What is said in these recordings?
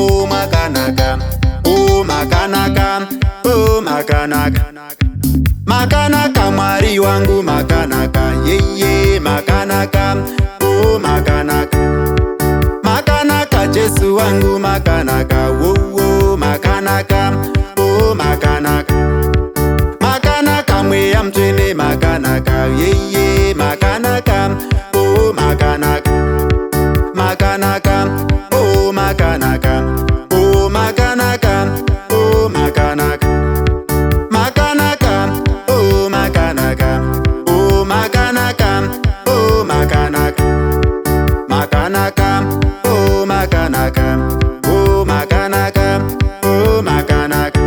oh Makanaka, oh Makanaka, oh Makanaka. Makanaka Mwari wangu Makanaka, yeye Makanaka, oh Makanaka. Makanaka Jesu wangu Makanaka, oh Makanaka, oh Makanaka. Makanaka mweya mtwene Makanaka, yeye Makanaka, oh Makanaka. Makanaka, oh Makanaka, oh Makanaka, oh Makanaka. Makanaka, oh Makanaka, oh Makanaka, oh Makanaka. Makanaka, oh Makanaka, oh Makanaka, oh Makanaka.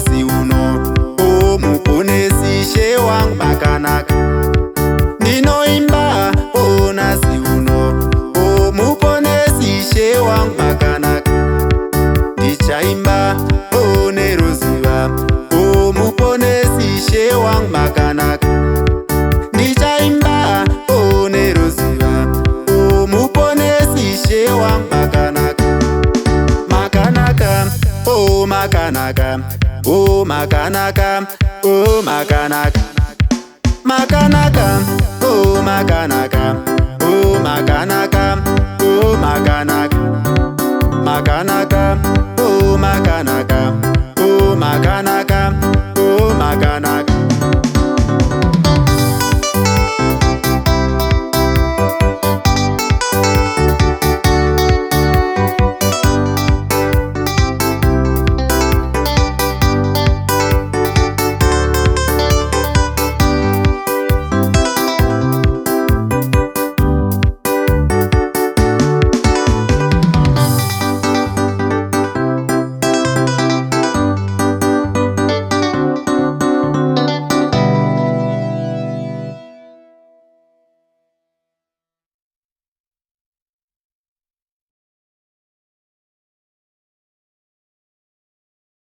Si uno, oh muponesi she wangu Makanaka. Ninoimba, oh nasi uno, oh muponesi she wangu Makanaka. Nichaimba, oh neruziva, oh muponesi she wangu Makanaka. Nichaimba, oh neruziva, oh muponesi she wangu Makanaka. Makanaka, oh Makanaka. Oh Makanaka, oh Makanaka. Makanaka, oh Makanaka, oh Makanaka, oh Makanaka. Makanaka, oh Makanaka.